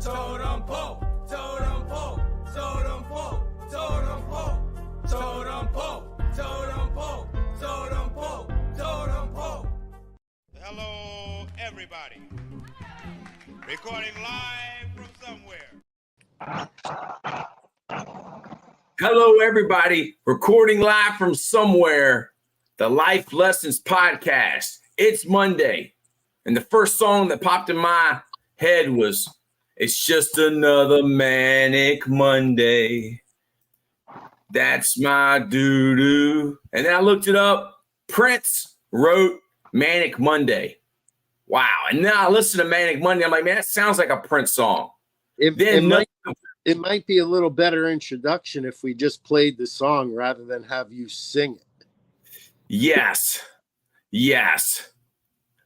Totem pole, totem pole, totem pole, totem pole, totem pole, totem pole, totem pole, totem pole. Hello, everybody. Recording live from somewhere. Hello, everybody. Recording live from somewhere. The Life Lessons Podcast. It's Monday. And the first song that popped in my head was, "It's just another Manic Monday. That's my doo-doo." And then I looked it up. Prince wrote Manic Monday. Wow. And now I listen to Manic Monday. I'm like, man, that sounds like a Prince song. It might be a little better introduction if we just played the song rather than have you sing it. Yes.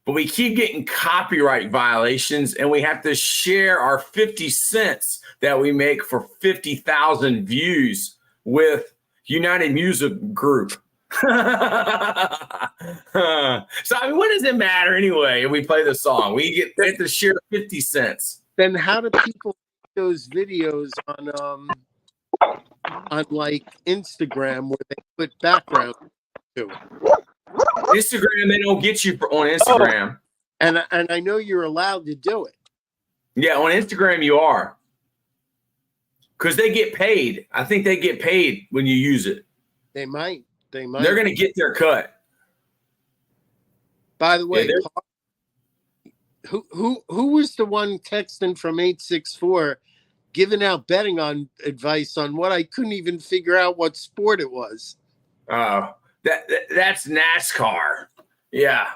But we keep getting copyright violations, and we have to share our 50 cents that we make for 50,000 views with United Music Group. So, I mean, what does it matter anyway if we play the song? We have to share 50 cents. Then how do people make those videos on like Instagram where they put background to it? Instagram, they don't get you on Instagram. And I know you're allowed to do it. Yeah, on Instagram you are. Because they get paid. I think they get paid when you use it. They might. They're going to get their cut. By the way, who was the one texting from 864 giving out betting on advice on what I couldn't even figure out what sport it was? Oh, that's NASCAR. Yeah.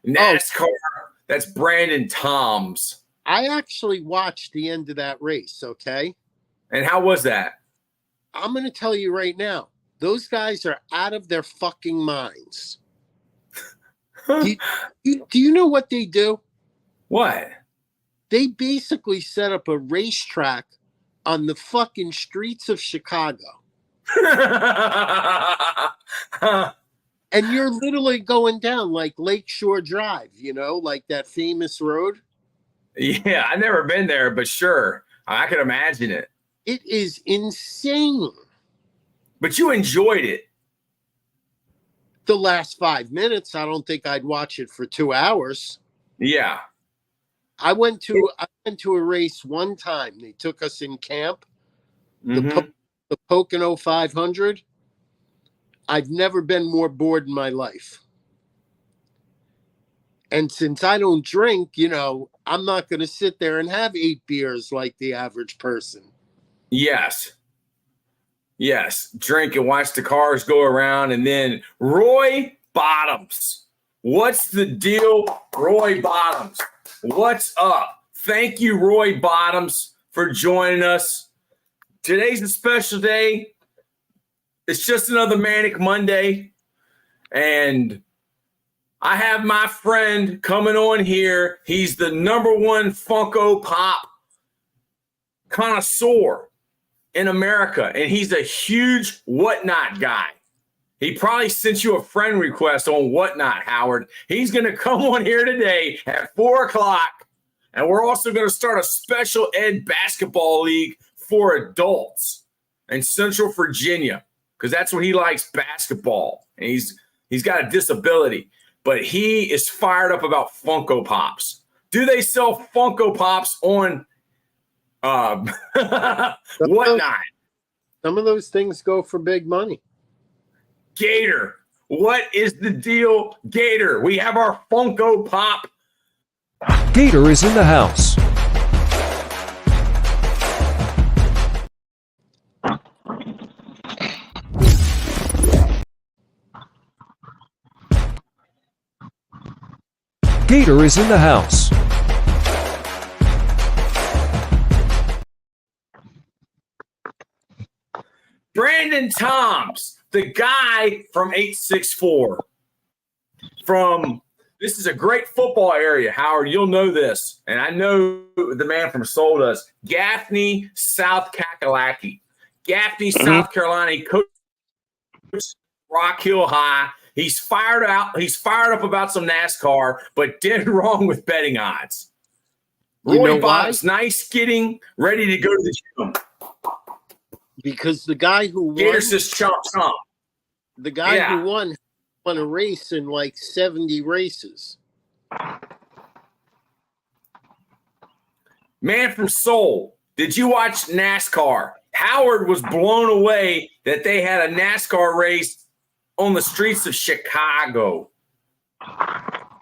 NASCAR. That's Brandon Toms. I actually watched the end of that race, okay? And how was that? I'm going to tell you right now. Those guys are out of their fucking minds. Do you know what they do? What? They basically set up a racetrack on the fucking streets of Chicago. And you're literally going down like Lakeshore Drive, like that famous road. Yeah, I've never been there, but sure. I could imagine it. It is insane. But you enjoyed it. The last 5 minutes, I don't think I'd watch it for 2 hours. Yeah. I went to a race one time. They took us in camp. The Pocono 500. I've never been more bored in my life. And since I don't drink, I'm not going to sit there and have 8 beers like the average person. Yes. Drink and watch the cars go around. And then Roy Bottoms. What's the deal, Roy Bottoms? What's up? Thank you, Roy Bottoms, for joining us. Today's a special day. It's just another Manic Monday. And I have my friend coming on here. He's the #1 Funko Pop connoisseur in America. And he's a huge Whatnot guy. He probably sent you a friend request on Whatnot, Howard. He's going to come on here today at 4 o'clock. And we're also going to start a special ed basketball league for adults in Central Virginia, because that's what he likes, basketball. And he's got a disability, but he is fired up about Funko Pops. Do they sell Funko Pops on Whatnot? Some of those things go for big money. Gator, what is the deal, Gator? We have our Funko Pop. Gator is in the house. Gator is in the house. Brandon Toms, the guy from 864. This is a great football area, Howard. You'll know this. And I know the man from Sold Us. Gaffney, South Kakalaki. Gaffney, South Carolina. He coached Rock Hill High. He's fired up about some NASCAR, but dead wrong with betting odds. You Roy know why? Bottom's nice, getting ready to go to the gym. Because the guy who won, Gator says chomp chomp. the guy Yeah. who won a race in like 70 races. Man from Seoul, did you watch NASCAR? Howard was blown away that they had a NASCAR race on the streets of Chicago.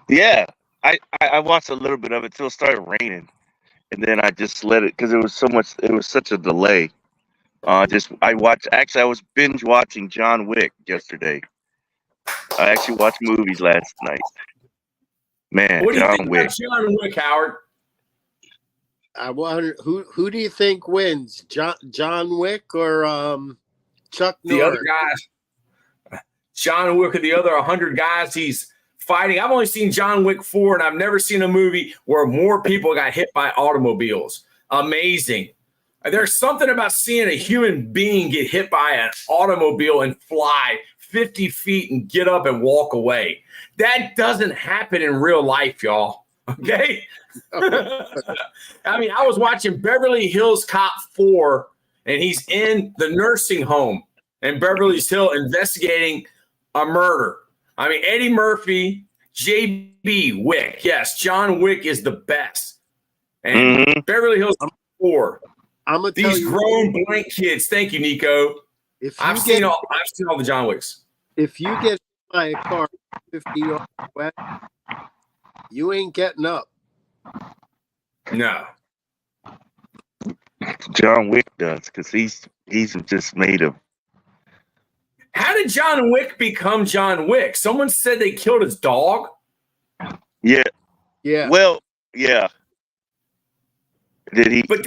Yeah, I watched a little bit of it till it started raining, and then I just let it because it was so much. It was such a delay. I was binge watching John Wick yesterday. I actually watched movies last night. Man, What do you John think Wick. about John Wick, Howard? I wonder who do you think wins, John Wick or Chuck The Norris? other guys, John Wick or the other 100 guys he's fighting. I've only seen John Wick 4, and I've never seen a movie where more people got hit by automobiles. Amazing. There's something about seeing a human being get hit by an automobile and fly 50 feet and get up and walk away. That doesn't happen in real life, y'all. Okay? I mean, I was watching Beverly Hills Cop 4, and he's in the nursing home in Beverly Hills investigating a murder. I mean, Eddie Murphy, J.B. Wick. Yes, John Wick is the best. And Beverly Hills Cop 4. I'm gonna tell These you, grown blank kids. Thank you, Nico. I've seen all the John Wicks. If you get hit by a car 50 yards away, you ain't getting up. No. John Wick does because he's just made of. How did John Wick become John Wick? Someone said they killed his dog. Yeah. Yeah. Well, yeah. Did he? But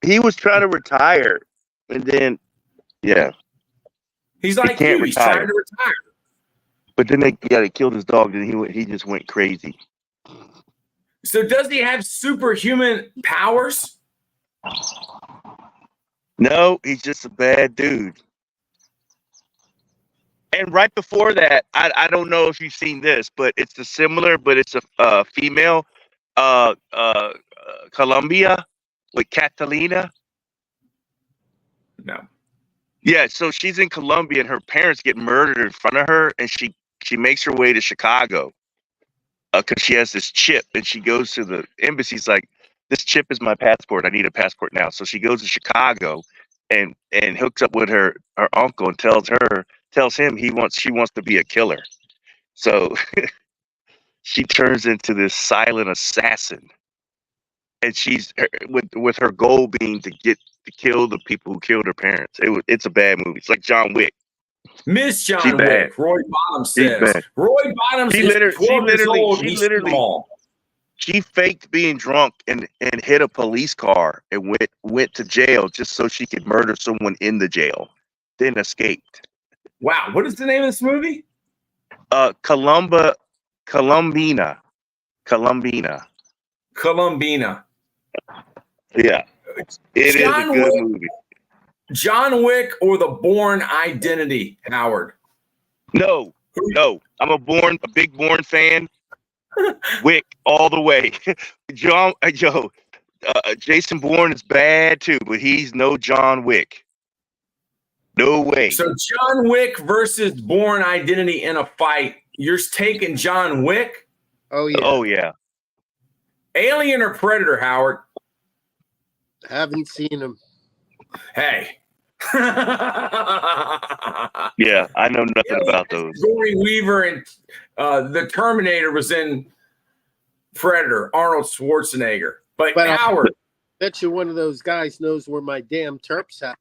he was trying to retire, and then he's like can't you. He's retire. trying to retire. But then they killed his dog, and he just went crazy. So does he have superhuman powers? No, he's just a bad dude. And right before that, I don't know if you've seen this, but it's a female, Colombia with Catalina. No. Yeah, so she's in Colombia and her parents get murdered in front of her, and she makes her way to Chicago because she has this chip, and she goes to the embassy. She's like, "This chip is my passport. I need a passport now." So she goes to Chicago and hooks up with her uncle and tells him she wants to be a killer. So she turns into this silent assassin, and she's with her goal being to kill the people who killed her parents. It's a bad movie. It's like John Wick. Miss John Wick, Roy Bottom says. Roy Bottom is 12 years old. She faked being drunk and hit a police car and went to jail just so she could murder someone in the jail, then escaped. Wow, what is the name of this movie? Columbina. Yeah, it is a good movie. John Wick or The Bourne Identity, Howard? No, I'm a big Bourne fan. Wick all the way. Jason Bourne is bad too, but he's no John Wick. No way. So John Wick versus Bourne Identity in a fight. You're taking John Wick? Oh yeah. Oh yeah. Alien or Predator, Howard? Haven't seen him. Hey. Yeah, I know nothing about those. Gory Weaver and the Terminator was in Predator, Arnold Schwarzenegger. But Howard. I bet you one of those guys knows where my damn Terps at.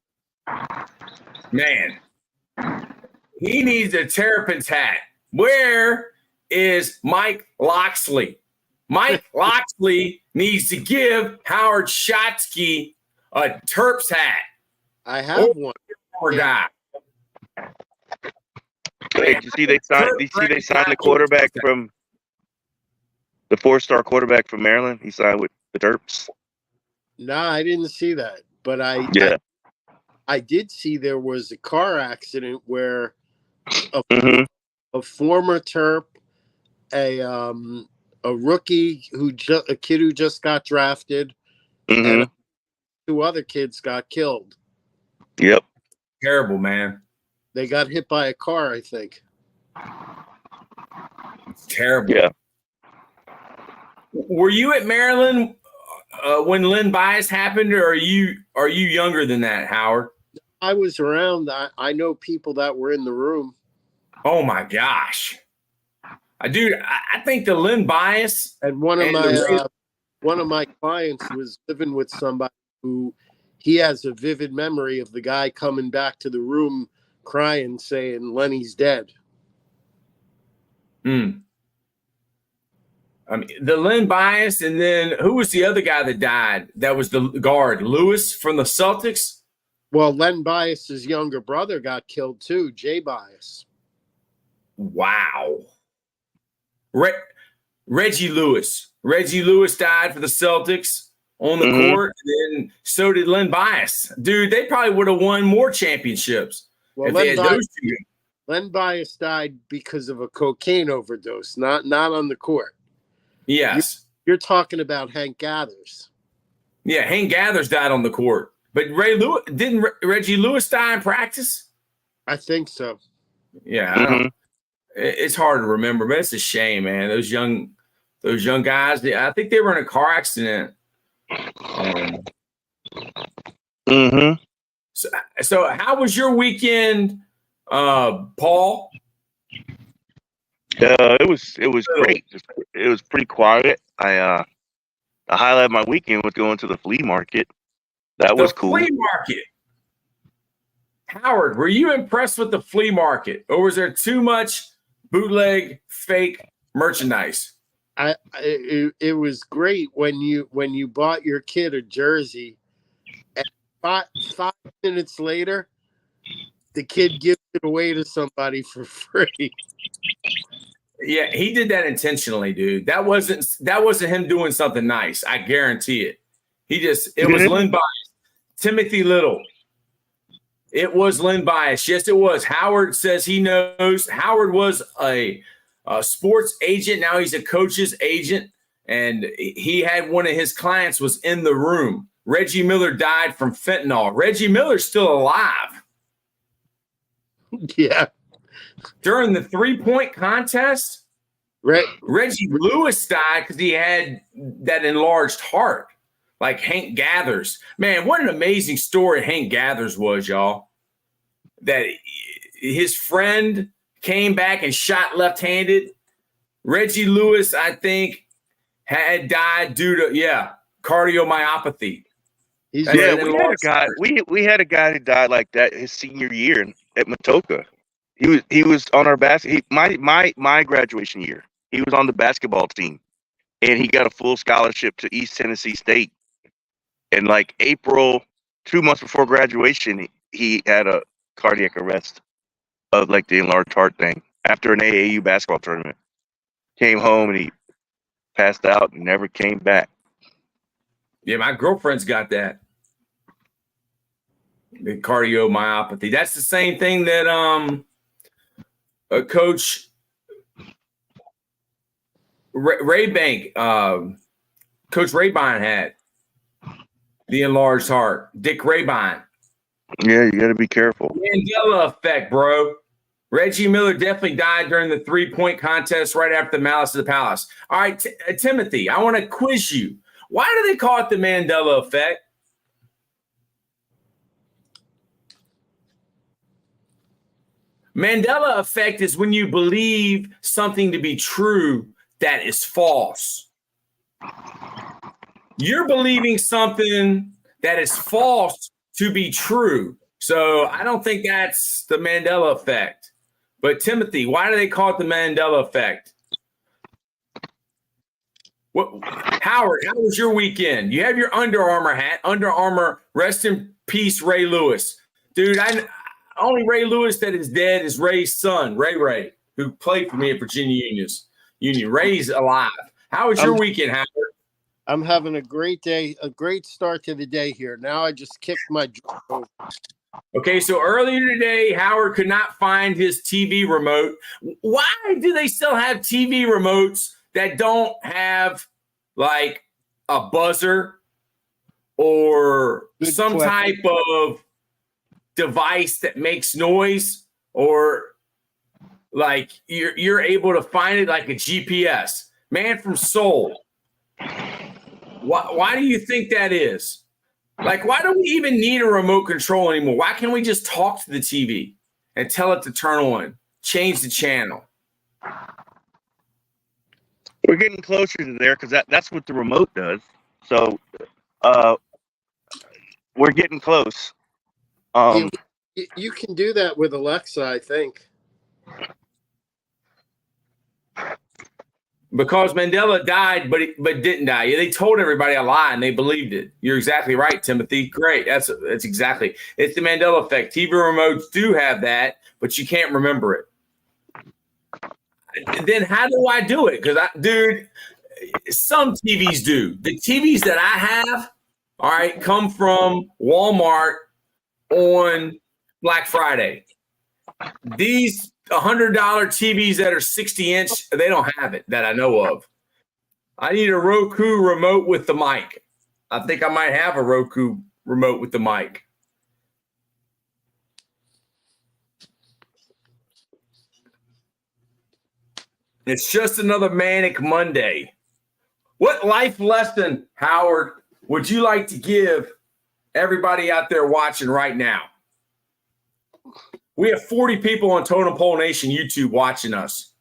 Man, he needs a Terrapin's hat. Where is Mike Loxley? Mike Loxley needs to give Howard Shotsky a Terps hat. I have one. Poor guy. Hey, did you see they signed the quarterback from the 4-star quarterback from Maryland? He signed with the Terps. Nah, I didn't see that, but I did see there was a car accident where a former Terp, a a rookie a kid who just got drafted, Mm-hmm. and 2 other kids got killed. Yep. Terrible, man. They got hit by a car, I think. It's terrible. Yeah. Were you at Maryland when Len Bias happened, or are you younger than that, Howard? I was around. I know people that were in the room. Oh my gosh, dude! I think the Len Bias And one of my clients was living with somebody who he has a vivid memory of the guy coming back to the room crying, saying Lenny's dead. I mean, the Len Bias, and then who was the other guy that died? That was the guard, Lewis from the Celtics. Well, Len Bias's younger brother got killed too, Jay Bias. Wow. Reggie Lewis. Reggie Lewis died for the Celtics on the court, and then so did Len Bias. Dude, they probably would have won more championships if they had those two. Len Bias died because of a cocaine overdose, not on the court. Yes. You're talking about Hank Gathers. Yeah, Hank Gathers died on the court. But didn't Reggie Lewis die in practice? I think so. Yeah, I don't. It's hard to remember, but it's a shame, man. Those young guys. I think they were in a car accident. So how was your weekend, Paul? It was great. It was pretty quiet. I highlight my weekend was going to the flea market. That was cool. Flea market. Howard, were you impressed with the flea market, or was there too much bootleg, fake merchandise? It was great when you bought your kid a jersey, and five minutes later, the kid gives it away to somebody for free. Yeah, he did that intentionally, dude. That wasn't him doing something nice. I guarantee it. It was Len Bias, Timothy Little. It was Len Bias. Yes, it was. Howard says he knows. Howard was a sports agent. Now he's a coach's agent, and he had one of his clients was in the room. Reggie Miller died from fentanyl. Reggie Miller's still alive. Yeah. During the 3-point contest, Reggie Lewis died because he had that enlarged heart, like Hank Gathers. Man, what an amazing story Hank Gathers was, y'all. That his friend came back and shot left-handed. Reggie Lewis, I think, had died due to, cardiomyopathy. We had a guy who died like that his senior year at Matoka. He was on our my graduation year. He was on the basketball team, and he got a full scholarship to East Tennessee State. And like April, 2 months before graduation, he had a cardiac arrest of like the enlarged heart thing after an AAU basketball tournament. Came home and he passed out and never came back. Yeah, my girlfriend's got that. The cardiomyopathy. That's the same thing that Coach Coach Raybine had. The enlarged heart. Dick Raybine. Yeah, you got to be careful. Mandela Effect, bro. Reggie Miller definitely died during the 3-point contest right after the Malice of the Palace. All right, Timothy, I want to quiz you. Why do they call it the Mandela Effect? Mandela Effect is when you believe something to be true that is false. You're believing something that is false to be true. So I don't think that's the Mandela Effect. But Timothy, why do they call it the Mandela Effect? Howard, how was your weekend? You have your Under Armour hat. Under Armour, rest in peace, Ray Lewis. Dude, only Ray Lewis that is dead is Ray's son, Ray, who played for me at Virginia Union. Ray's alive. How was your weekend, Howard? I'm having a great day, a great start to the day here. Now I just kicked my jaw. Okay, so earlier today, Howard could not find his TV remote. Why do they still have TV remotes that don't have like a buzzer or Good some question. type of device that makes noise, or like you're able to find it like a GPS. Man from Soul. Why do you think that is? Like, why do we even need a remote control anymore? Why can't we just talk to the TV and tell it to turn on, change the channel? We're getting closer to there because that's what the remote does. So we're getting close. You can do that with Alexa, I think. Because Mandela died, but didn't die. Yeah, they told everybody a lie and they believed it. You're exactly right, Timothy. Great. That's exactly. It's the Mandela Effect. TV remotes do have that, but you can't remember it. Then how do I do it? Because dude, some TVs do. The TVs that I have, all right, come from Walmart on Black Friday. These $100 TVs that are 60-inch, they don't have it that I know of. I need a Roku remote with the mic. I think I might have a Roku remote with the mic. It's just another Manic Monday. What life lesson, Howard, would you like to give everybody out there watching right now? We have 40 people on Totem Pole Nation YouTube watching us.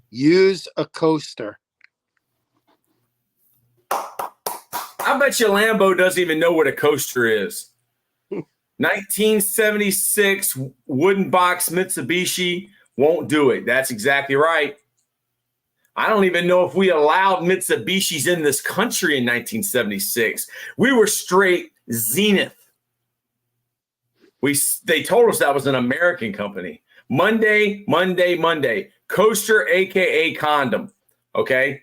Use a coaster. I bet you Lambo doesn't even know what a coaster is. 1976 wooden box Mitsubishi won't do it. That's exactly right. I don't even know if we allowed Mitsubishis in this country in 1976. We were straight Zenith. They told us that was an American company. Monday. Coaster, aka condom. Okay.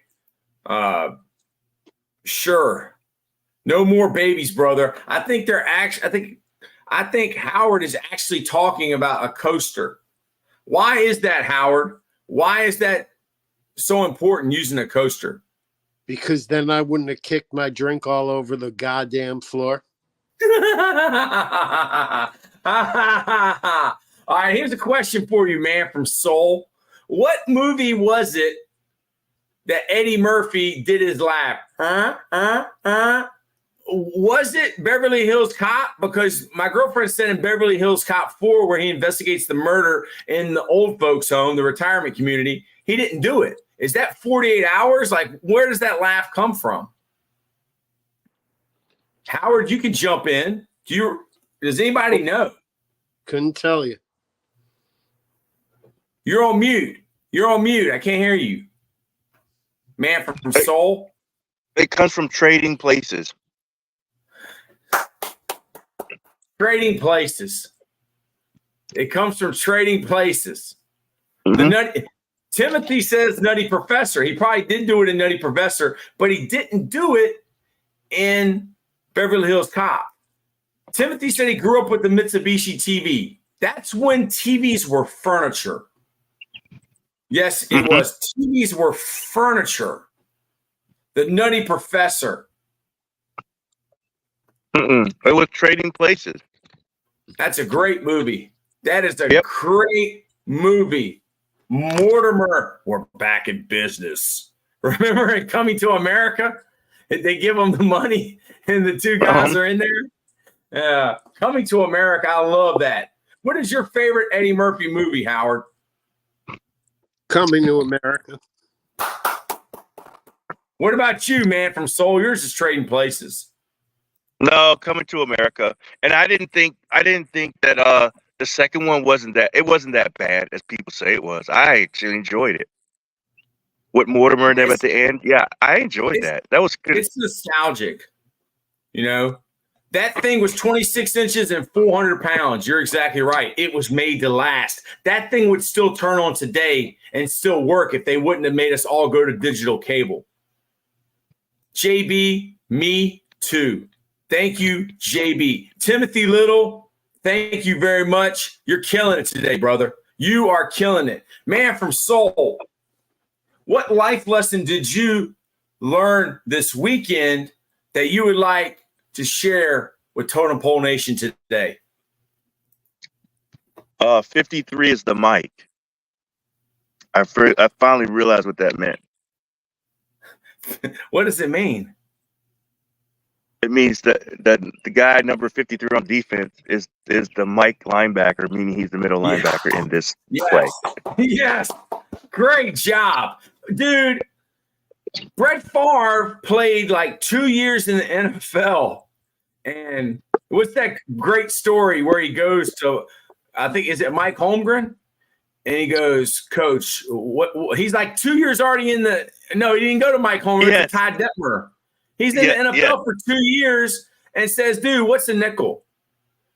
Sure. No more babies, brother. I think Howard is actually talking about a coaster. Why is that, Howard? Why is that so important, using a coaster? Because then I wouldn't have kicked my drink all over the goddamn floor. All right, here's a question for you, man from Soul. What movie was it that Eddie Murphy did his laugh? Was it Beverly Hills Cop? Because my girlfriend said in Beverly Hills Cop 4, where he investigates the murder in the old folks home, the retirement community, he didn't do it. Is that 48 Hours? Like, where does that laugh come from? Howard, you can jump in. Does anybody know? Couldn't tell you. You're on mute. I can't hear you. Man from Soul. It comes from Trading Places. Trading Places. It comes from Trading Places. Mm-hmm. Timothy says Nutty Professor. He probably did do it in Nutty Professor, but he didn't do it in Beverly Hills Cop. Timothy said he grew up with the Mitsubishi TV. That's when TVs were furniture. Yes, it was. TVs were furniture. The Nutty Professor. It was Trading Places. That's a great movie. That is a great movie. Mortimer, we're back in business. Remember in Coming to America? They give them the money and the two guys are in there. Yeah, Coming to America. I love that. What is your favorite Eddie Murphy movie, Howard? Coming to America. What about you, man from Soul? Yours is Trading Places. No, Coming to America. And I didn't think that the second one wasn't that bad as people say it was. I actually enjoyed it. With Mortimer and them at the end. Yeah, I enjoyed that. That was good. It's nostalgic. You know, that thing was 26 inches and 400 pounds. You're exactly right. It was made to last. That thing would still turn on today and still work if they wouldn't have made us all go to digital cable. JB, me too. Thank you, JB. Timothy Little, thank you very much. You're killing it today, brother. You are killing it. Man from Soul, what life lesson did you learn this weekend that you would like to share with Totem Pole Nation today? 53 is the mic. I finally realized what that meant. What does it mean? It means that the guy number 53 on defense is the Mike linebacker, meaning he's the middle linebacker in this play. Yes. Great job. Dude, Brett Favre played like 2 years in the NFL. And what's that great story where he goes to, I think, is it Mike Holmgren? And he goes, Coach, what he's like 2 years already in the, no, he didn't go to Mike Holmgren, it's Ty Detmer. He's in the NFL for 2 years and says, dude, what's the nickel?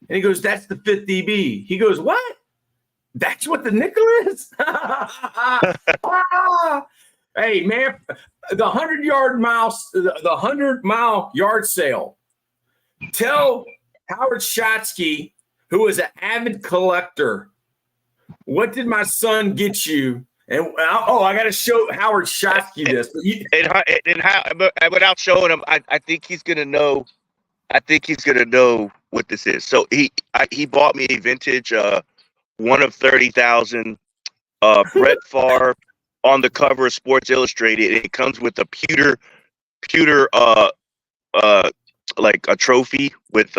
And he goes, that's the fifth DB. He goes, what? That's what the nickel is? Hey, man, the 100-mile yard sale. Tell Howard Shotsky, who is an avid collector, what did my son get you? And I got to show Howard Shotsky this. But without showing him, I think he's gonna know. I think he's gonna know what this is. So he bought me a vintage one of 30,000 Brett Favre on the cover of Sports Illustrated. It comes with a pewter like a trophy with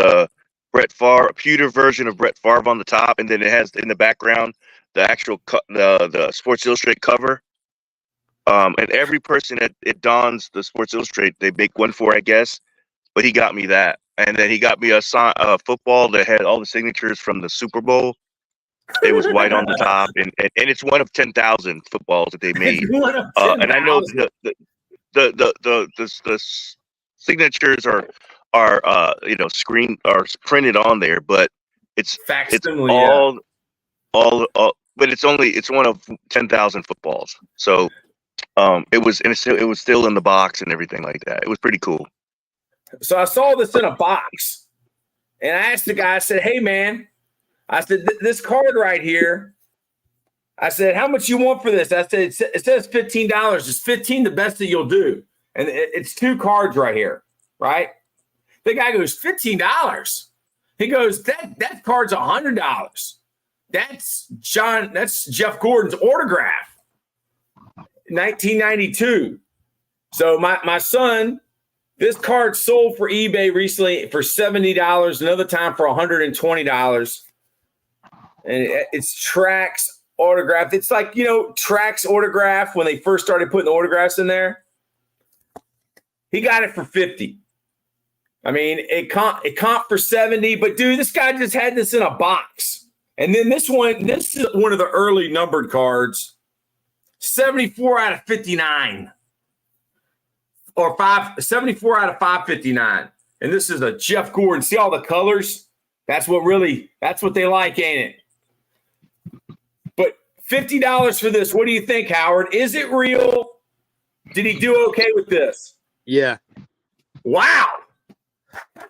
Brett Favre, a pewter version of Brett Favre on the top, and then it has in the background the actual the Sports Illustrated cover. And every person that it dons the Sports Illustrated, they make one for, I guess. But he got me that, and then he got me a football that had all the signatures from the Super Bowl. It was white on the top, and it's one of 10,000 footballs that they made. And I know the signatures are screen are printed on there, but it's all, but it's one of 10,000 footballs. So it was still in the box and everything like that. It was pretty cool. So I saw this in a box, and I asked the guy, I said, hey, man, I said, this card right here, I said, how much you want for this? I said, it says $15. Is 15 the best that you'll do? And it's two cards right here, right? The guy goes, $15. He goes, that card's $100. That's Jeff Gordon's autograph, 1992. So my son, this card sold for eBay recently for $70, another time for $120. And it's Track's autograph. It's like, Track's autograph when they first started putting the autographs in there. He got it for $50. I mean, it comped for $70, but dude, this guy just had this in a box. And then this is one of the early numbered cards, 74 out of 59. Or 74 out of 559. And this is a Jeff Gordon. See all the colors? That's what they like, ain't it? But $50 for this. What do you think, Howard? Is it real? Did he do okay with this? Yeah. Wow.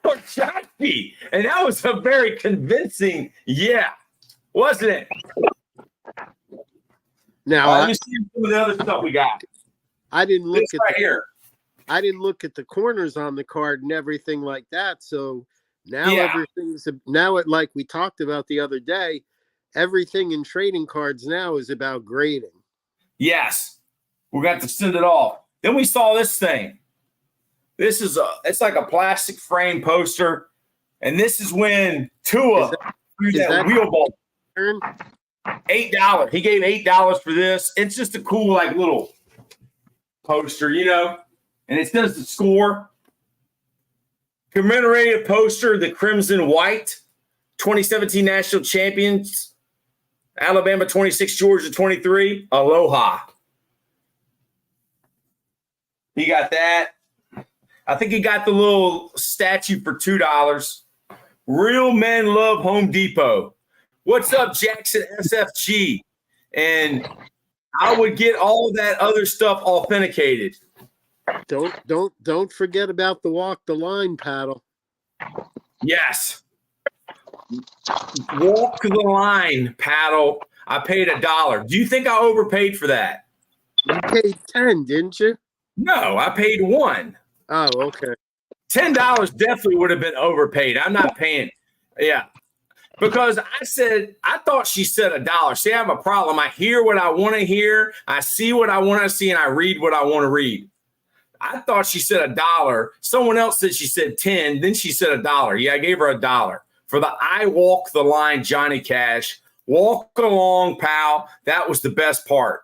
Shotsky. And that was a very convincing wasn't it? Now let me see some of the other stuff we got. I didn't look this right here. I didn't look at the corners on the card and everything like that. So now like we talked about the other day, everything in trading cards now is about grading. Yes. We're going to have to send it off. Then we saw this thing. It's like a plastic frame poster. And this is when Tua threw that wheel ball. $8. He gave $8 for this. It's just a cool, like, little poster, and it says the score. Commemorative poster, the Crimson White, 2017 National Champions, Alabama 26, Georgia 23, Aloha. He got that. I think he got the little statue for $2. Real Men Love Home Depot. What's up, Jackson SFG? And I would get all of that other stuff authenticated. Don't forget about the walk the line paddle. Yes. Walk the line paddle. I paid $1. Do you think I overpaid for that? You paid 10, didn't you? No, I paid 1. Oh, okay. $10 definitely would have been overpaid. I'm not paying. Yeah. Because I thought she said $1. See, I have a problem. I hear what I want to hear. I see what I want to see, and I read what I want to read. I thought she said $1. Someone else said she said 10. Then she said $1. Yeah, I gave her $1 for the I walk the line, Johnny Cash. Walk along, pal. That was the best part.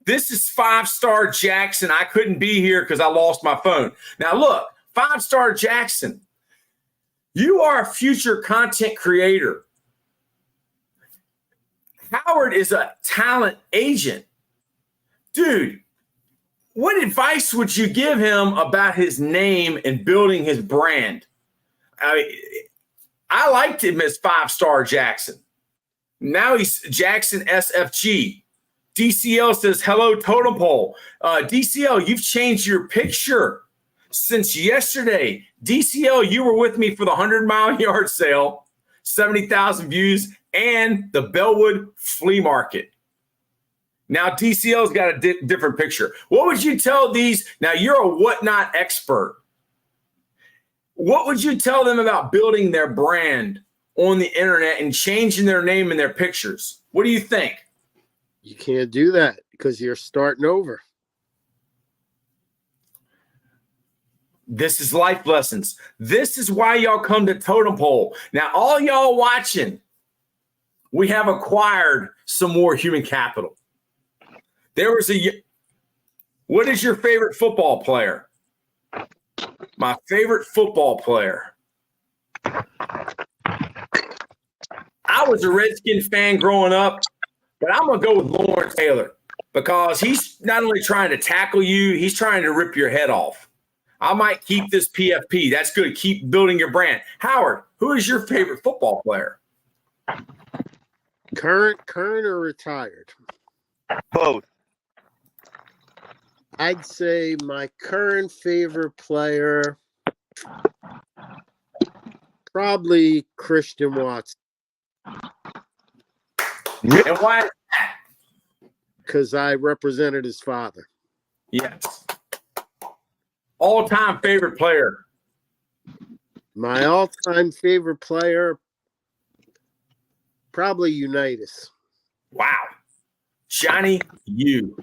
This is Festar Jackson. I couldn't be here because I lost my phone. Now, look, Festar Jackson, you are a future content creator. Howard is a talent agent. Dude, what advice would you give him about his name and building his brand? I liked him as Festar Jackson. Now he's Jackson SFG. DCL says, hello, Totem Pole. DCL, you've changed your picture since yesterday. DCL, you were with me for the 100-mile yard sale, 70,000 views, and the Bellwood Flea Market. Now, DCL's got a different picture. What would you tell these? Now, you're a whatnot expert. What would you tell them about building their brand on the internet and changing their name and their pictures? What do you think? You can't do that because you're starting over. This is life lessons. This is why y'all come to Totem Pole. Now, all y'all watching, we have acquired some more human capital. What is your favorite football player? My favorite football player. I was a Redskins fan growing up, but I'm going to go with Lawrence Taylor because he's not only trying to tackle you, he's trying to rip your head off. I might keep this PFP. That's good. Keep building your brand. Howard, who is your favorite football player? Current or retired? Both. I'd say my current favorite player, probably Christian Watson. And why? Because I represented his father. Yes. All-time favorite player. My all-time favorite player, probably Unitas. Wow. Johnny, you.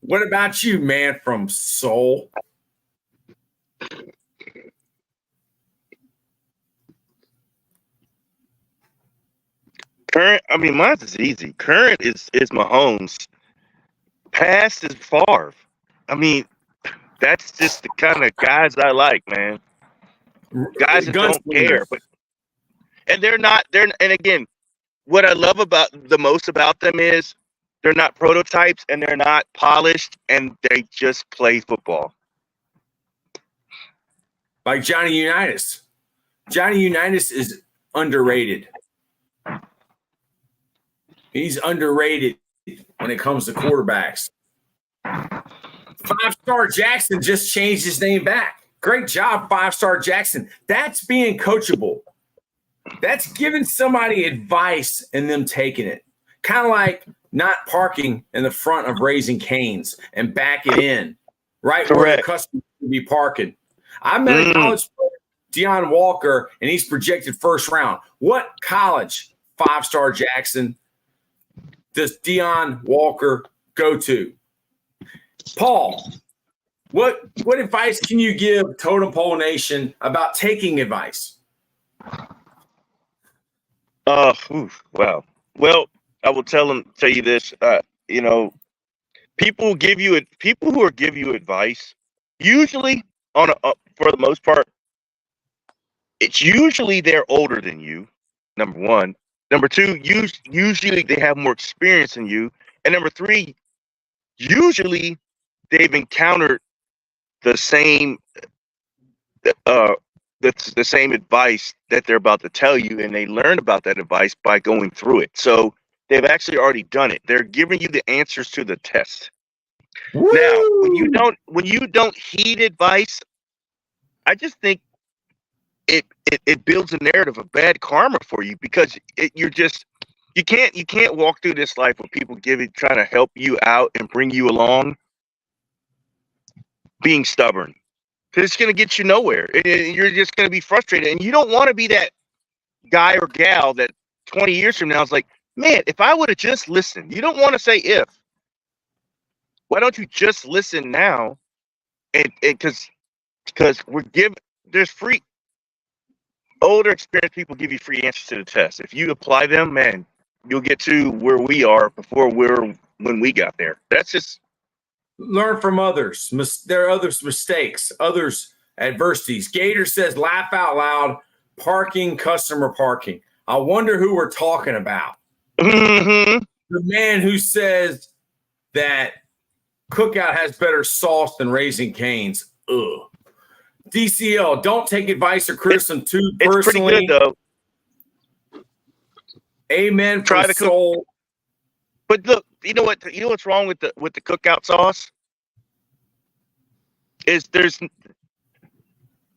What about you, man from Seoul? Current, I mean, mine's is easy. Current is Mahomes. Past is Favre. I mean, that's just the kind of guys I like, man. Guys that don't care, and and again, what I love about the most about them is they're not prototypes and they're not polished and they just play football. Like Johnny Unitas. Johnny Unitas is underrated. He's underrated when it comes to quarterbacks. Festar Jackson just changed his name back. Great job, Festar Jackson. That's being coachable. That's giving somebody advice and them taking it. Kind of like not parking in the front of Raising Cane's and back it in, right where the customer should be parking. I met a college player, Deion Walker, and he's projected first round. What college, Festar Jackson, does Deion Walker go to? Paul, what advice can you give Totem Pole Nation about taking advice? Wow. Well, I will tell you this. People who give you advice, usually for the most part, it's usually they're older than you. Number one. Number two, usually they have more experience than you, and number three, usually they've encountered the same the same advice that they're about to tell you, and they learn about that advice by going through it. So they've actually already done it. They're giving you the answers to the test. Woo! Now, when you don't heed advice, I just think it builds a narrative of bad karma for you because you're just You can't walk through this life with people trying to help you out and bring you along, being stubborn. Because it's going to get you nowhere. And you're just going to be frustrated. And you don't want to be that guy or gal that 20 years from now is like, man, if I would have just listened. You don't want to say if. Why don't you just listen now? And because there's free, older experienced people give you free answers to the test. If you apply them, man, you'll get to where we are when we got there. That's just learn from others. There are others' mistakes, others' adversities. Gator says, laugh out loud, parking, customer parking. I wonder who we're talking about. mm-hmm. The man who says that Cookout has better sauce than Raising Cane's. Ugh. DCL, don't take advice or criticism too personally. It's pretty good, though. Amen. Try from to soul. But look, you know what's wrong with the Cookout sauce? Is there's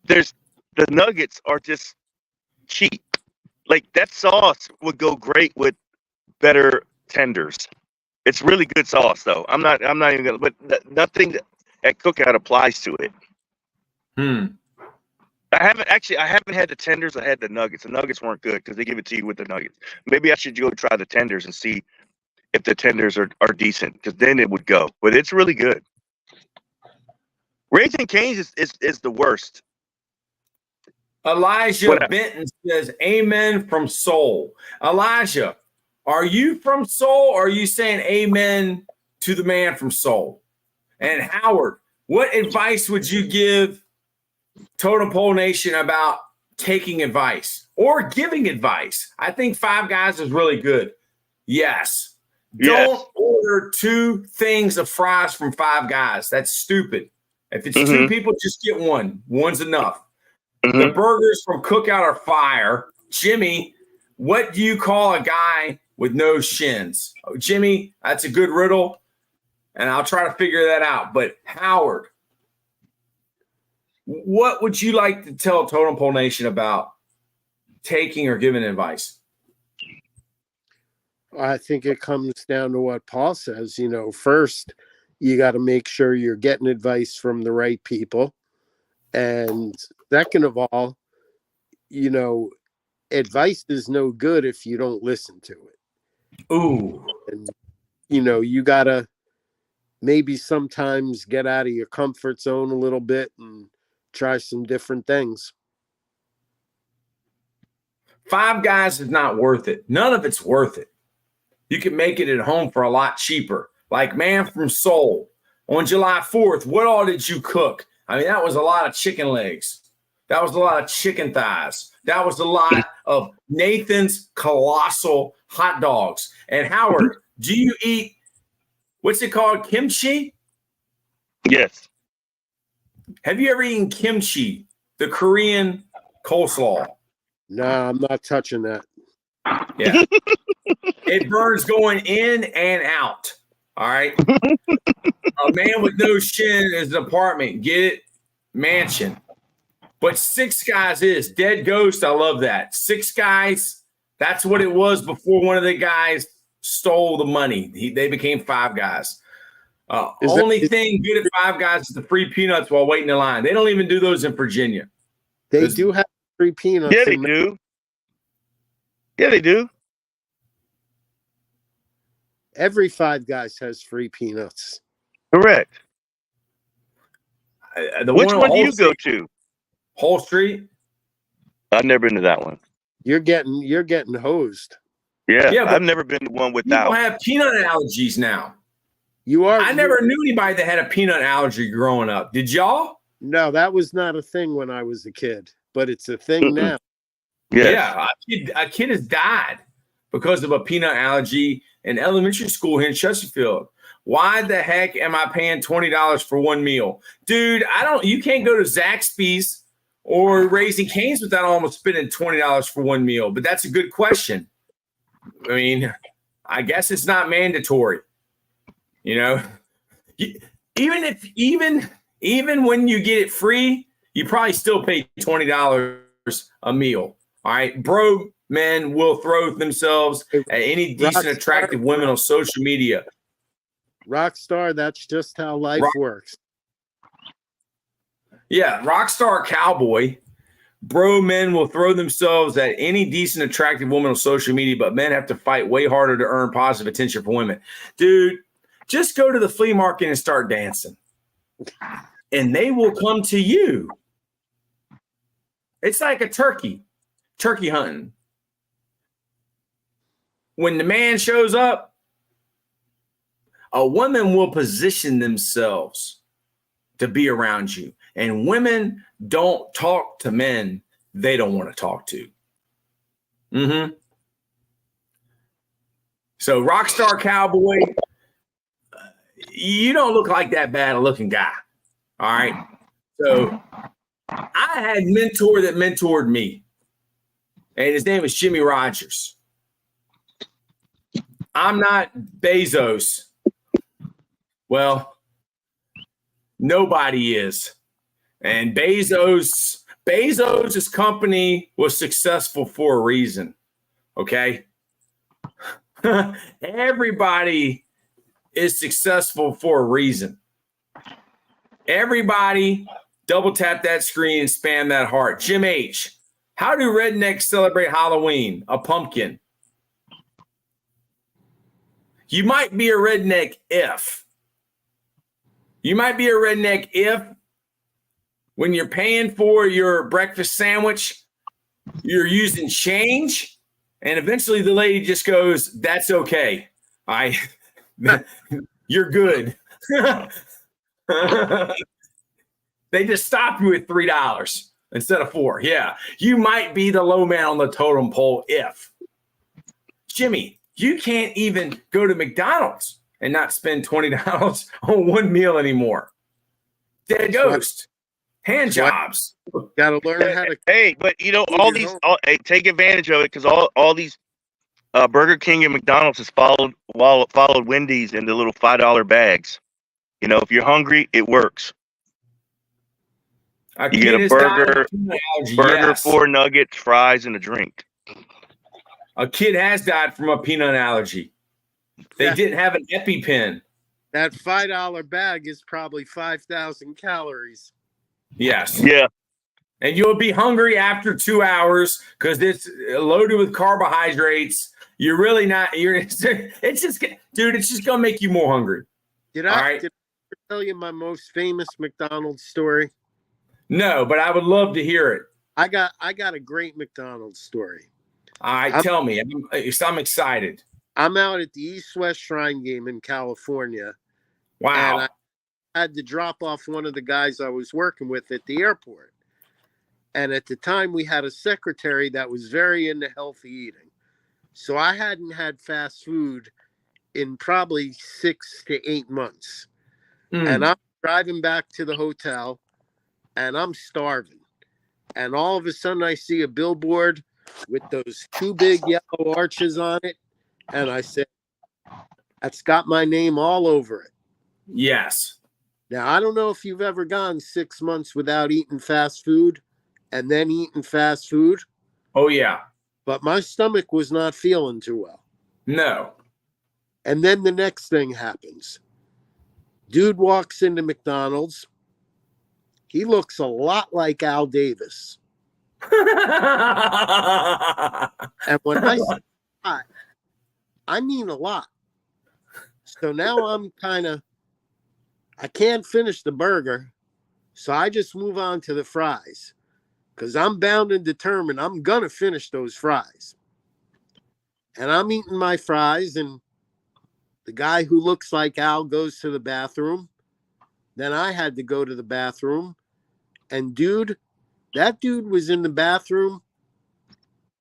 the nuggets are just cheap. Like that sauce would go great with better tenders. It's really good sauce, though. I'm not even gonna. But nothing at Cookout applies to it. I haven't had the tenders. I had the nuggets. The nuggets weren't good because they give it to you with the nuggets. Maybe I should go try the tenders and see if the tenders are decent, because then it would go. But it's really good. Raising Cane's is the worst. Elijah Benton says, amen from soul. Elijah, are you from soul, or are you saying amen to the man from soul? And Howard, what advice would you give Totem Pole Nation about taking advice or giving advice? I think Five Guys is really good. Yes. Don't order 2 things of fries from Five Guys. That's stupid. If it's 2 people, just get one. One's enough. The burgers from Cookout are fire. Jimmy, what do you call a guy with no shins? Oh, Jimmy, that's a good riddle, and I'll try to figure that out. But Howard, what would you like to tell Totem Pole Nation about taking or giving advice? I think it comes down to what Paul says. First, you got to make sure you're getting advice from the right people. And second of all, advice is no good if you don't listen to it. Ooh. And, you got to maybe sometimes get out of your comfort zone a little bit and try some different things. Five Guys is not worth it. None of it's worth it. You can make it at home for a lot cheaper. Like Man from Soul. On July 4th, what all did you cook? I mean, that was a lot of chicken legs. That was a lot of chicken thighs. That was a lot of Nathan's Colossal hot dogs. And Howard, do you eat, what's it called, kimchi? Yes. Have you ever eaten kimchi, the Korean coleslaw? No, I'm not touching that. Yeah. It burns going in and out. All right. A man with no shin is an apartment. Get it? Mansion. But Six Guys is Dead Ghost. I love that. Six Guys, that's what it was before one of the guys stole the money. They became Five Guys. Only thing good at Five Guys is the free peanuts while waiting in line. They don't even do those in Virginia. They do have free peanuts. Yeah, they do. Yeah, they do. Every Five Guys has free peanuts. Correct. Which one do you go to? Whole Street. I've never been to that one. You're getting hosed. Yeah, I've never been to one without. People have peanut allergies now. I never knew anybody that had a peanut allergy growing up. Did y'all? No, that was not a thing when I was a kid, but it's a thing now. Yes. Yeah, a kid has died because of a peanut allergy in elementary school here in Chesterfield. Why the heck am I paying $20 for one meal? Dude, you can't go to Zaxby's or Raising Cane's without almost spending $20 for one meal. But that's a good question. I mean, I guess it's not mandatory. Even when you get it free, you probably still pay $20 a meal. All right, bro, men will throw themselves at any decent, attractive women on social media. Rockstar, that's just how life works. Yeah, rockstar cowboy. Bro, men will throw themselves at any decent, attractive woman on social media, but men have to fight way harder to earn positive attention from women. Dude, just go to the flea market and start dancing, and they will come to you. It's like a turkey hunting. When the man shows up, a woman will position themselves to be around you. And women don't talk to men they don't want to talk to. So, rockstar cowboy, you don't look like that bad a looking guy. All right. So, I had a mentor that mentored me, and his name was Jimmy Rogers. I'm not Bezos. Well, nobody is. And Bezos' company was successful for a reason. Okay. Everybody is successful for a reason. Everybody double tap that screen and spam that heart. Jim H. How do rednecks celebrate Halloween? A pumpkin. You might be a redneck if. You might be a redneck if when you're paying for your breakfast sandwich, you're using change, and eventually the lady just goes, "That's okay. You're good." They just stop you at $3 instead of $4. Yeah, you might be the low man on the totem pole if. Jimmy, you can't even go to McDonald's and not spend $20 on one meal anymore. Dead ghost. Hand jobs. Got to learn how to. Hey, but hey, take advantage of it, because all these Burger King and McDonald's has followed Wendy's in the little $5 bags. You know, if you're hungry, it works. You get a burger, yes. 4 nuggets, fries, and a drink. A kid has died from a peanut allergy. They didn't have an EpiPen. That $5 bag is probably 5,000 calories. Yes. Yeah. And you'll be hungry after 2 hours because it's loaded with carbohydrates. You're really not. It's just, dude. It's just gonna make you more hungry. Did I tell you my most famous McDonald's story? No, but I would love to hear it. I got a great McDonald's story. All right, tell me. I'm excited. I'm out at the East-West Shrine game in California. Wow. And I had to drop off one of the guys I was working with at the airport. And at the time, we had a secretary that was very into healthy eating. So I hadn't had fast food in probably 6 to 8 months. And I'm driving back to the hotel, and I'm starving. And all of a sudden, I see a billboard with those 2 big yellow arches on it. And I said, that's got my name all over it. Yes. Now, I don't know if you've ever gone 6 months without eating fast food and then eating fast food. Oh, yeah. But my stomach was not feeling too well. No. And then the next thing happens. Dude walks into McDonald's. He looks a lot like Al Davis. And when I say a lot, I mean a lot. So now I'm I can't finish the burger. So I just move on to the fries. Because I'm bound and determined I'm going to finish those fries. And I'm eating my fries, and the guy who looks like Al goes to the bathroom. Then I had to go to the bathroom. And that dude was in the bathroom.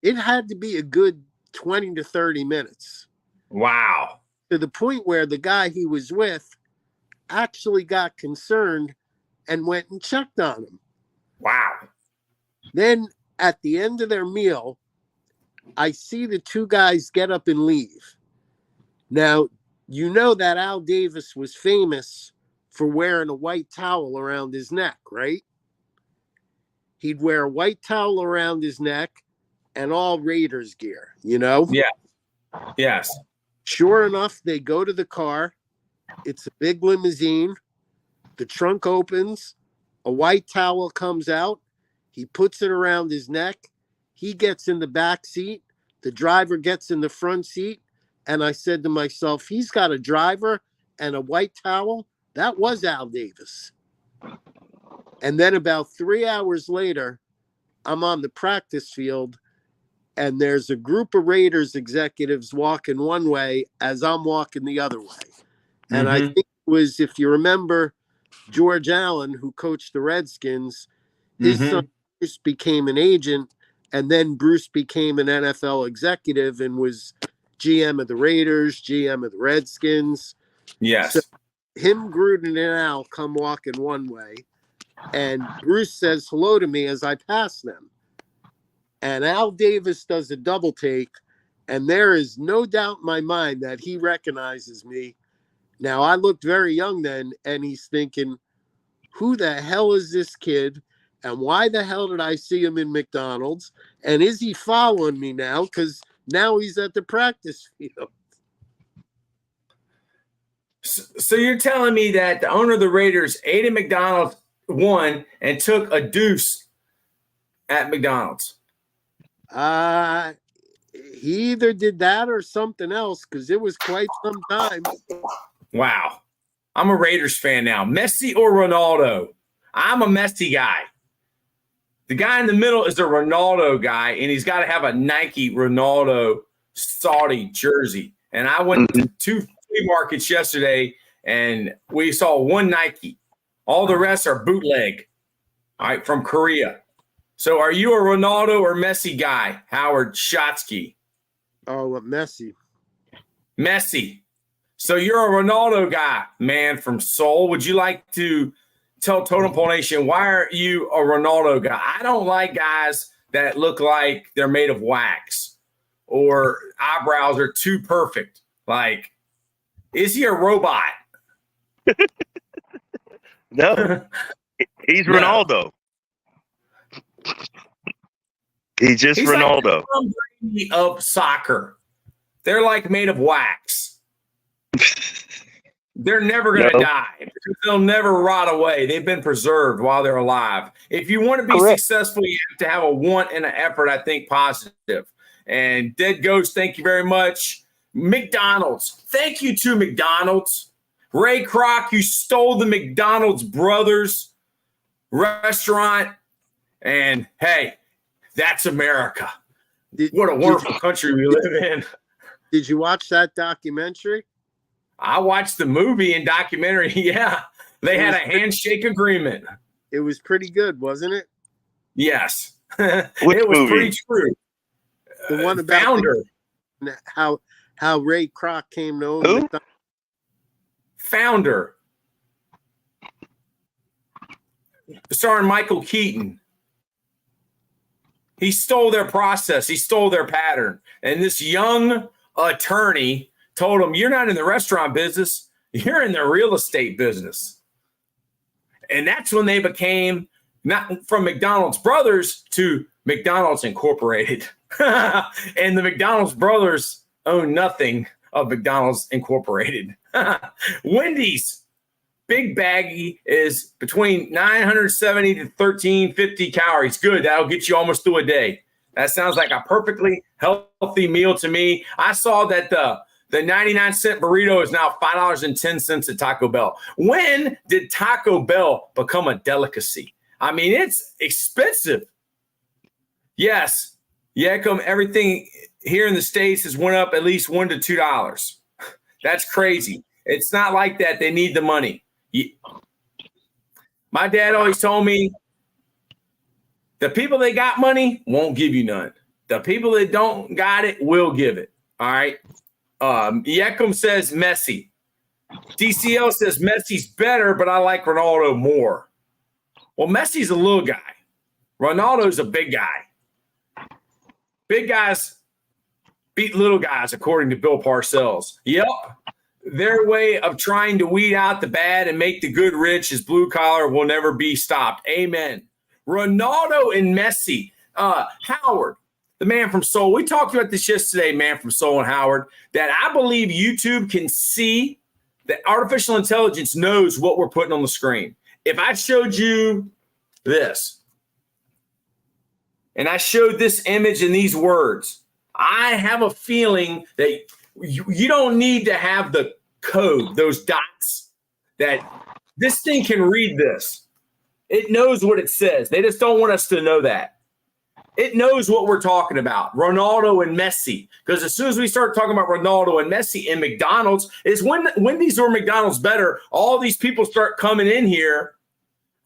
It had to be a good 20 to 30 minutes. Wow. To the point where the guy he was with actually got concerned and went and checked on him. Wow. Then at the end of their meal, I see the 2 guys get up and leave. Now, you know that Al Davis was famous for wearing a white towel around his neck, right? He'd wear a white towel around his neck, and all Raiders gear, you know? Yeah. Yes. Sure enough, they go to the car. It's a big limousine. The trunk opens. A white towel comes out. He puts it around his neck. He gets in the back seat. The driver gets in the front seat. And I said to myself, he's got a driver and a white towel. That was Al Davis. And then about 3 hours later, I'm on the practice field, and there's a group of Raiders executives walking one way as I'm walking the other way. And I think it was, if you remember, George Allen, who coached the Redskins, his son Bruce became an agent, and then Bruce became an NFL executive and was GM of the Raiders, GM of the Redskins. Yes. So him, Gruden, and Al come walking one way, and Bruce says hello to me as I pass them. And Al Davis does a double take, and there is no doubt in my mind that he recognizes me. Now, I looked very young then, and he's thinking, who the hell is this kid? And why the hell did I see him in McDonald's? And is he following me now? Because now he's at the practice field. So you're telling me that the owner of the Raiders ate at McDonald's, won, and took a deuce at McDonald's? He either did that or something else, because it was quite some time. Wow. I'm a Raiders fan now. Messi or Ronaldo? I'm a Messi guy. The guy in the middle is a Ronaldo guy, and he's got to have a Nike Ronaldo Saudi jersey. And I went to 2 flea markets yesterday, and we saw one Nike. All the rest are bootleg, all right, from Korea. So are you a Ronaldo or Messi guy, Howard Shotsky? Oh, Messi. Messi. So you're a Ronaldo guy, man from Seoul. Would you like to tell Totem Pole Nation, why are you a Ronaldo guy? I don't like guys that look like they're made of wax or eyebrows are too perfect. Like, is he a robot? No, he's Ronaldo. He's just He's Ronaldo. like the Tom Brady of soccer. They're like made of wax. They're never going to die because they'll never rot away. They've been preserved while they're alive. If you want to be successful, you have to have a want and an effort, I think, positive. And Dead Ghost, thank you very much. McDonald's. Thank you to McDonald's. Ray Kroc, you stole the McDonald's brothers restaurant. And, hey, that's America. What a wonderful country we live in. Did you watch that documentary? I watched the movie and documentary. Yeah, they had a handshake agreement. It was pretty good, wasn't it? Yes. Which it was movie? pretty true. The one about Founder. How Ray Kroc came to own Who? McDonald's. Founder. Starring Michael Keaton. He stole their process. He stole their pattern. And this young attorney told him, you're not in the restaurant business. You're in the real estate business. And that's when they became not from McDonald's Brothers to McDonald's Incorporated. And the McDonald's Brothers own nothing of McDonald's Incorporated. Wendy's big baggie is between 970 to 1350 calories. Good. That'll get you almost through a day. That sounds like a perfectly healthy meal to me. I saw that the 99-cent burrito is now $5.10 at Taco Bell. When did Taco Bell become a delicacy? I mean, it's expensive. Yes. Yeah, everything here in the States has went up at least $1 to $2. That's crazy. It's not like that. They need the money. My dad always told me, the people that got money won't give you none. The people that don't got it will give it. All right. Yekum says Messi. DCL says Messi's better, but I like Ronaldo more. Well, Messi's a little guy. Ronaldo's a big guy. Big guys beat little guys, according to Bill Parcells. Yep. Their way of trying to weed out the bad and make the good rich is blue collar will never be stopped. Amen. Ronaldo and Messi. Howard, the man from Soul. We talked about this yesterday, man from Soul and Howard, that I believe YouTube can see that artificial intelligence knows what we're putting on the screen. If I showed you this, and I showed this image and these words, I have a feeling that you don't need to have the code, those dots, that this thing can read this. It knows what it says. They just don't want us to know that. It knows what we're talking about, Ronaldo and Messi. Because as soon as we start talking about Ronaldo and Messi and McDonald's, is when Wendy's or McDonald's better, all these people start coming in here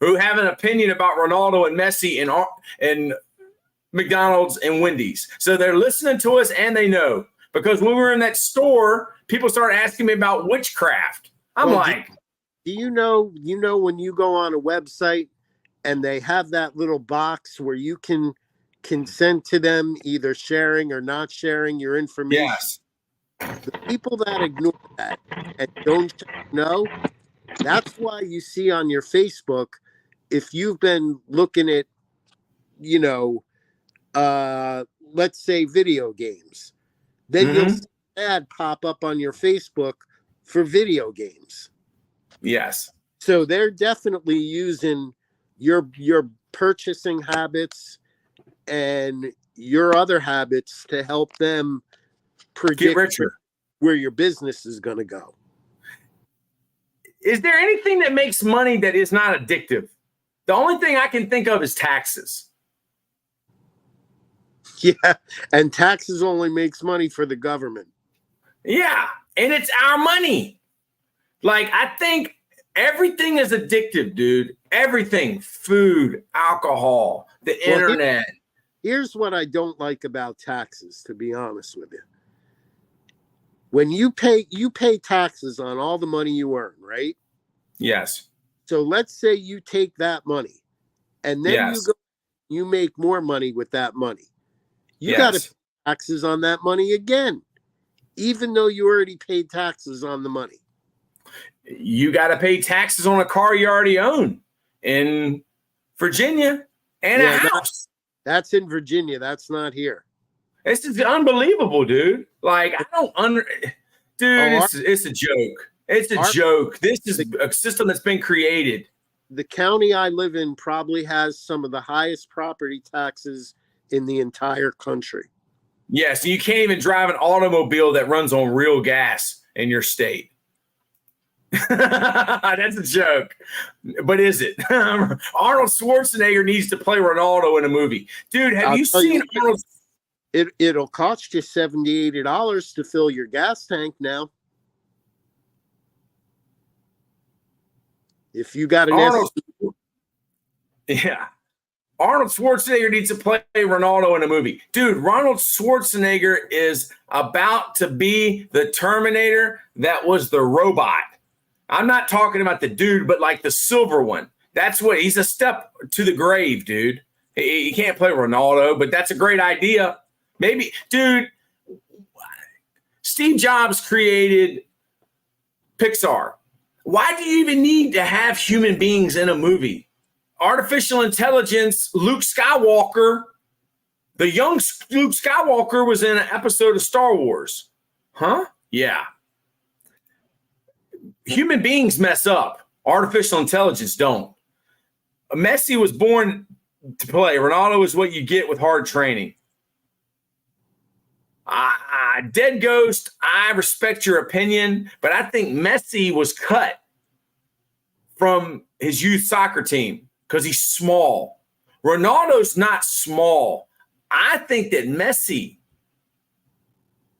who have an opinion about Ronaldo and Messi and McDonald's and Wendy's. So they're listening to us and they know. Because when we were in that store, people started asking me about witchcraft. I'm like, do you know when you go on a website and they have that little box where you can consent to them either sharing or not sharing your information? yes. The people that ignore that and don't know, that's why you see on your Facebook, if you've been looking at, let's say video games, then you'll see an ad pop up on your Facebook for video games. Yes. So they're definitely using your purchasing habits and your other habits to help them predict where your business is going to go. Is there anything that makes money that is not addictive? The only thing I can think of is taxes. Yeah, and taxes only makes money for the government. Yeah, and it's our money. Like, I think everything is addictive, dude. Everything. Food, alcohol, the internet. Here's what I don't like about taxes, to be honest with you. When you pay taxes on all the money you earn, right? Yes. So let's say you take that money and then you make more money with that money. You got to pay taxes on that money again, even though you already paid taxes on the money. You got to pay taxes on a car you already own in Virginia and a house. That's in Virginia. That's not here. This is unbelievable, dude. Like, I don't dude, it's a joke. It's a joke. This is a system that's been created. The county I live in probably has some of the highest property taxes in the entire country. Yeah, so you can't even drive an automobile that runs on real gas in your state. That's a joke. But is it? Arnold Schwarzenegger needs to play Ronaldo in a movie. Dude, have you seen Arnold? It'll cost you $70, $80 to fill your gas tank now. If you got an Arnold Schwarzenegger needs to play Ronaldo in a movie. Dude, Arnold Schwarzenegger is about to be the Terminator that was the robot. I'm not talking about the dude, but like the silver one. That's what he's a step to the grave, dude. He can't play Ronaldo, but that's a great idea. Maybe, dude, Steve Jobs created Pixar. Why do you even need to have human beings in a movie? Artificial intelligence, Luke Skywalker, the young Luke Skywalker was in an episode of Star Wars. Huh? Yeah. Human beings mess up. Artificial intelligence don't. Messi was born to play. Ronaldo is what you get with hard training. Dead Ghost, I respect your opinion, but I think Messi was cut from his youth soccer team because he's small. Ronaldo's not small. I think that Messi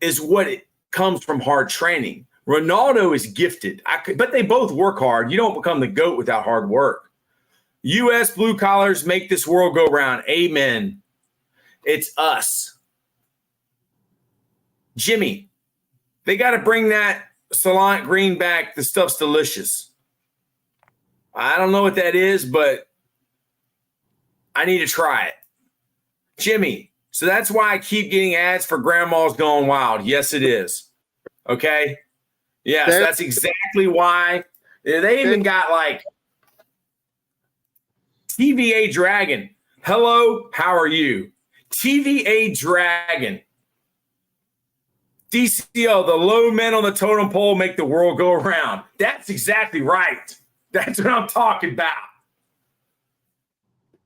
is what it comes from hard training. Ronaldo is gifted, but they both work hard. You don't become the GOAT without hard work. U.S. blue collars make this world go round. Amen. It's us. Jimmy, they got to bring that Salant green back. The stuff's delicious. I don't know what that is, but I need to try it. Jimmy, so that's why I keep getting ads for Grandma's Gone Wild. Yes, it is. Okay? Yes, that's exactly why. They even got like TVA Dragon. Hello, how are you? TVA Dragon. DCO, the low men on the totem pole make the world go around. That's exactly right. That's what I'm talking about.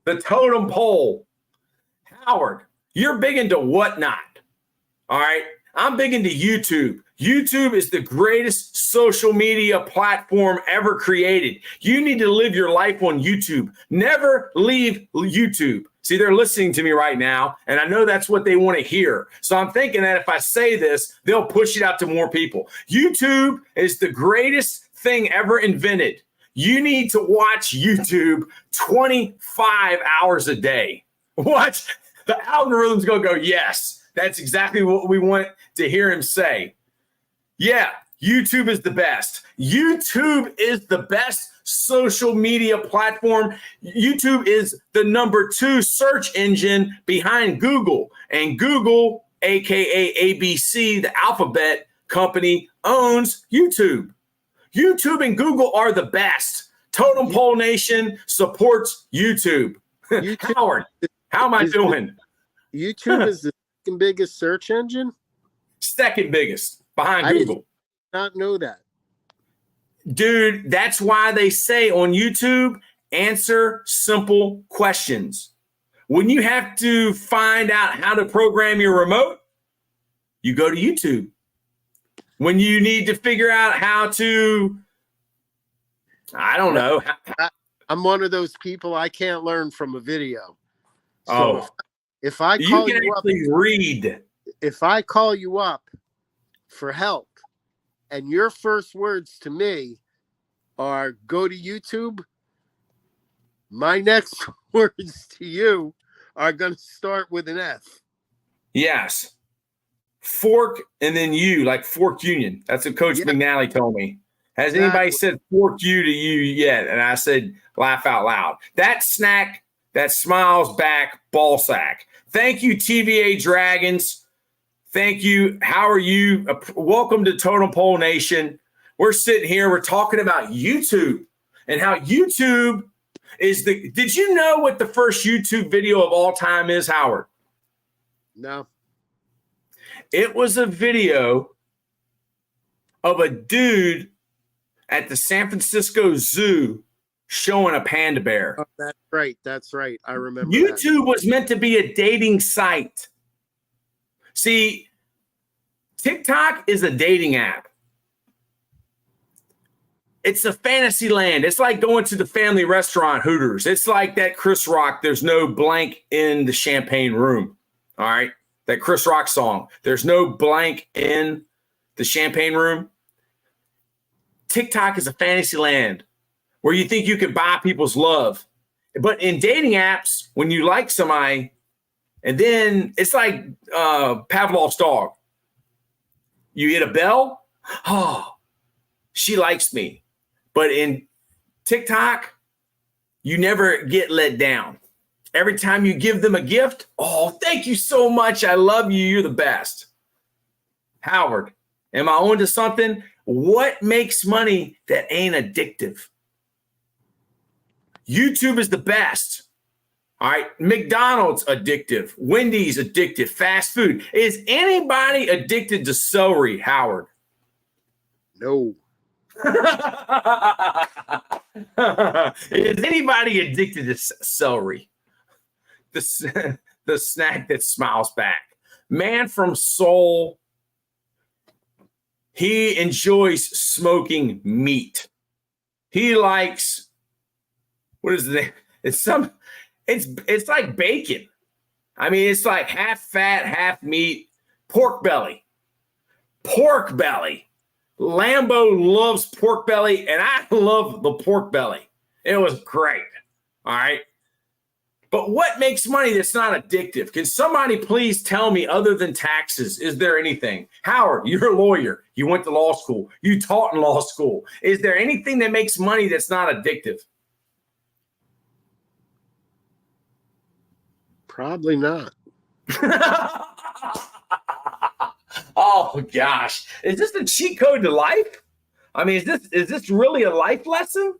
The totem pole. Howard, you're big into whatnot. All right. I'm big into YouTube. YouTube is the greatest social media platform ever created. You need to live your life on YouTube. Never leave YouTube. See, they're listening to me right now, and I know that's what they want to hear. So I'm thinking that if I say this, they'll push it out to more people. YouTube is the greatest thing ever invented. You need to watch YouTube 25 hours a day. Watch. The algorithm's going to go, yes, that's exactly what we want to hear him say. Yeah, YouTube is the best. YouTube is the best social media platform. YouTube is the number 2 search engine behind Google. And Google, a.k.a. ABC, the alphabet company, owns YouTube. YouTube and Google are the best. Totem Pole Nation supports YouTube. Howard, how am I doing? YouTube is the second biggest search engine? Second biggest behind Google. Did not know that. Dude, that's why they say on YouTube, answer simple questions. When you have to find out how to program your remote, you go to YouTube. When you need to figure out how to, I don't know. I'm one of those people, I can't learn from a video. So Oh, if I you call can you up, actually read. if I call you up for help and your first words to me are go to YouTube, my next words to you are going to start with an F. Yes. Fork and then you, like Fork Union. That's what Coach McNally told me. Has anybody said fork you to you yet? And I said, laugh out loud. That snack that smiles back, ball sack. Thank you, TVA Dragons. Thank you. How are you? Welcome to Totem Pole Nation. We're sitting here. We're talking about YouTube and how YouTube is the. Did you know what the first YouTube video of all time is, Howard? No. It was a video of a dude at the San Francisco Zoo showing a panda bear. Oh, that's right. That's right. I remember YouTube was meant to be a dating site. See, TikTok is a dating app. It's a fantasy land. It's like going to the family restaurant Hooters. It's like that Chris Rock, there's no blank in the champagne room. All right? That Chris Rock song. There's no blank in the champagne room. TikTok is a fantasy land where you think you can buy people's love. But in dating apps, when you like somebody, and then it's like Pavlov's dog. You hit a bell. Oh, she likes me. But in TikTok, you never get let down. Every time you give them a gift, oh, thank you so much. I love you. You're the best. Howard, am I on to something? What makes money that ain't addictive? YouTube is the best. All right. McDonald's addictive. Wendy's addictive. Fast food. Is anybody addicted to celery, Howard? No. Is anybody addicted to celery? The snack that smiles back. Man from Seoul. He enjoys smoking meat. He likes, what is the name? It's like bacon. I mean, it's like half fat, half meat. Pork belly. Pork belly. Lambo loves pork belly, and I love the pork belly. It was great. All right. But what makes money that's not addictive? Can somebody please tell me, other than taxes, is there anything? Howard, you're a lawyer. You went to law school. You taught in law school. Is there anything that makes money that's not addictive? Probably not. Oh, gosh. Is this a cheat code to life? I mean, is this really a life lesson?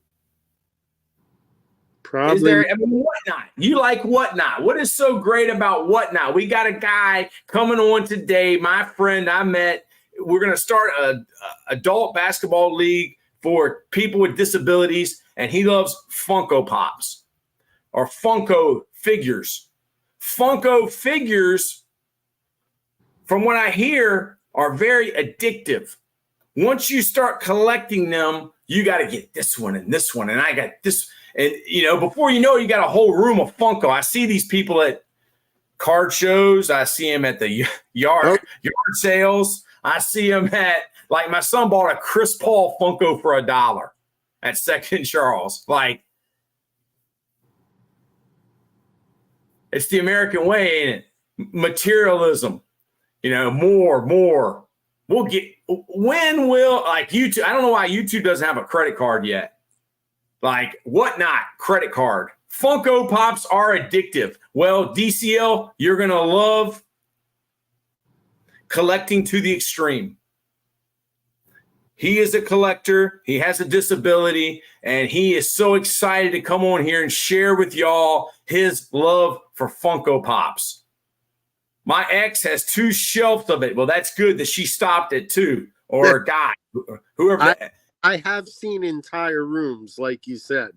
Probably. Is there, I mean, Whatnot? You like Whatnot? What is so great about Whatnot? We got a guy coming on today, my friend I met. We're going to start a adult basketball league for people with disabilities, and he loves Funko Pops or Funko figures. Funko figures, from what I hear, are very addictive. Once you start collecting them, you got to get this one, and I got this. And, before you know it, you got a whole room of Funko. I see these people at card shows. I see them at the yard sales. I see them at, like, my son bought a Chris Paul Funko for $1 at Second Charles. Like, it's the American way, ain't it? Materialism. More. We'll get, when will, like, YouTube, I don't know why YouTube doesn't have a credit card yet. Like, Whatnot, credit card. Funko Pops are addictive. Well, DCL, you're going to love collecting to the extreme. He is a collector. He has a disability, and he is so excited to come on here and share with y'all his love for Funko Pops. My ex has 2 shelves of it. Well, that's good that she stopped at 2, or a guy, whoever. I have seen entire rooms, like you said.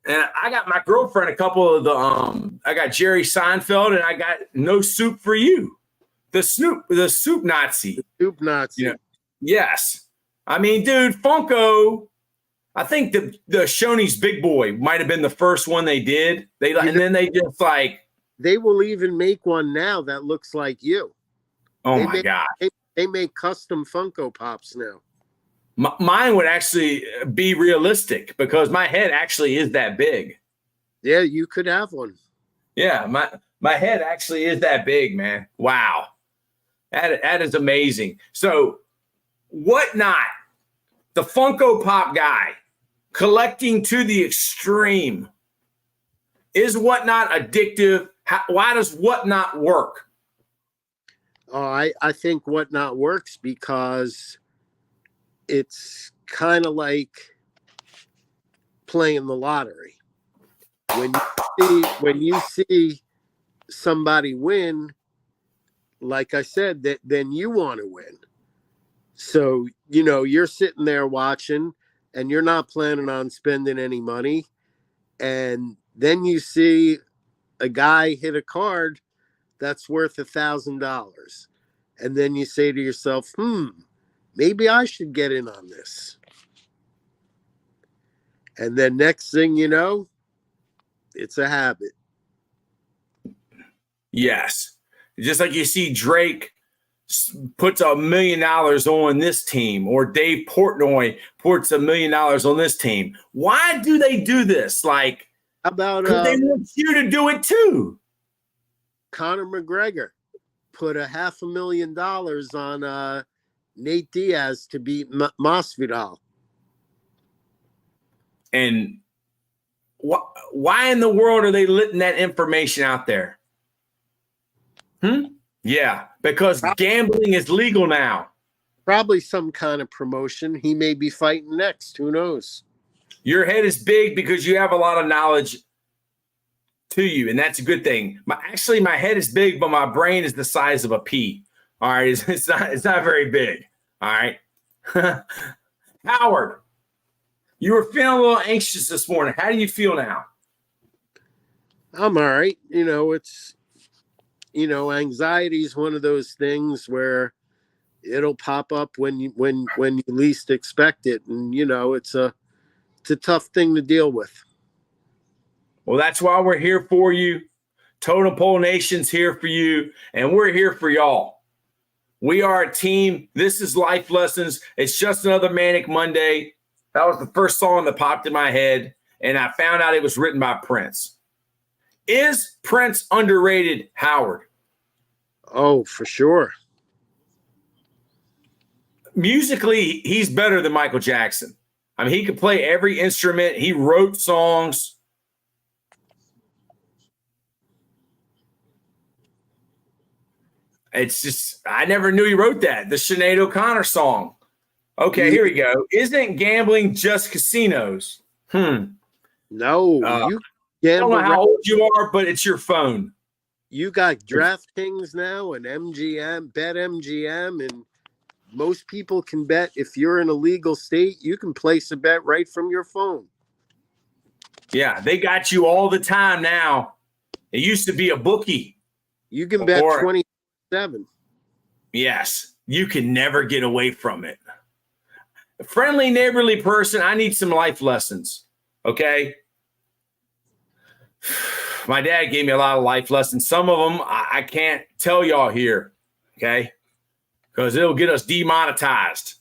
And I got my girlfriend a couple of the I got Jerry Seinfeld, and I got No Soup for You, the soup Nazi. Soup Nazi. Yes. I mean, dude, Funko. I think the Shoney's Big Boy might have been the first one they did. Then they just like. They will even make one now that looks like you. Oh my God! They make custom Funko Pops now. Mine would actually be realistic because my head actually is that big. Yeah, you could have one. Yeah, my head actually is that big, man. Wow. That is amazing. So, Whatnot, the Funko Pop guy, collecting to the extreme. Is Whatnot addictive? Why does Whatnot work? Oh, I think Whatnot works because it's kind of like playing the lottery. When you see somebody win, like I said, then you want to win. So, you're sitting there watching and you're not planning on spending any money. And then you see a guy hit a card that's worth $1,000. And then you say to yourself, maybe I should get in on this. And then next thing you know, it's a habit. Yes. Just like you see Drake puts $1 million on this team, or Dave Portnoy puts $1 million on this team. Why do they do this? Like, how about they want you to do it too? Conor McGregor put $500,000 on Nate Diaz to beat Masvidal. And why in the world are they letting that information out there? Yeah, because gambling is legal now. Probably some kind of promotion. He may be fighting next. Who knows? Your head is big because you have a lot of knowledge to you, and that's a good thing. My head is big, but my brain is the size of a pea. All right, it's not very big. All right. Howard, you were feeling a little anxious this morning. How do you feel now? I'm all right. It's anxiety is one of those things where it'll pop up when you least expect it, and it's a tough thing to deal with. Well, that's why we're here for you. Totem Pole Nation's here for you, and we're here for y'all. We are a team. This is Life Lessons. It's just another Manic Monday. That was the first song that popped in my head, and I found out it was written by Prince. Is Prince underrated, Howard? Oh, for sure. Musically, he's better than Michael Jackson. I mean, he could play every instrument. He wrote songs. It's just, I never knew he wrote that. The Sinead O'Connor song. Okay, here we go. Isn't gambling just casinos? No, you I don't gamble. know how old you are, but it's your phone. You got DraftKings now and MGM, BetMGM, and most people can bet. If you're in a legal state, you can place a bet right from your phone. Yeah, they got you all the time now. It used to be a bookie. You can bet Or- 27. Yes, you can never get away from it. A friendly, neighborly person, I need some life lessons, okay? My dad gave me a lot of life lessons. Some of them I can't tell y'all here, okay? Because it'll get us demonetized.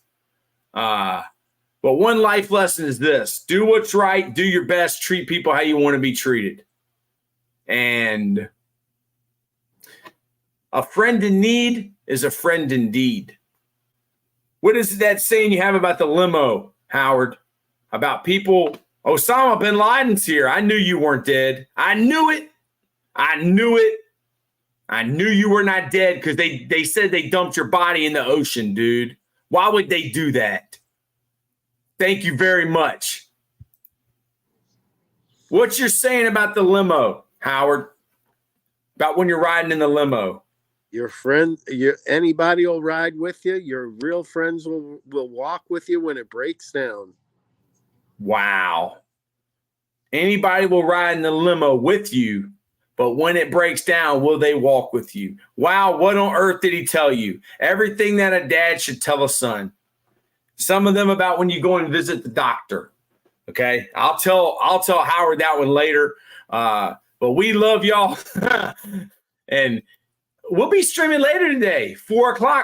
But one life lesson is this. Do what's right. Do your best. Treat people how you want to be treated. And a friend in need is a friend indeed. What is that saying you have about the limo, Howard? About people, Osama bin Laden's here. I knew you weren't dead. I knew it. I knew it. I knew you were not dead because they said they dumped your body in the ocean, dude. Why would they do that? Thank you very much. What you're saying about the limo, Howard? About when you're riding in the limo? Your friend, anybody will ride with you. Your real friends will walk with you when it breaks down. Wow. Anybody will ride in the limo with you, but when it breaks down, will they walk with you? Wow, what on earth did he tell you? Everything that a dad should tell a son. Some of them about when you go and visit the doctor. Okay, I'll tell Howard that one later. But we love y'all, and we'll be streaming later today, 4:00.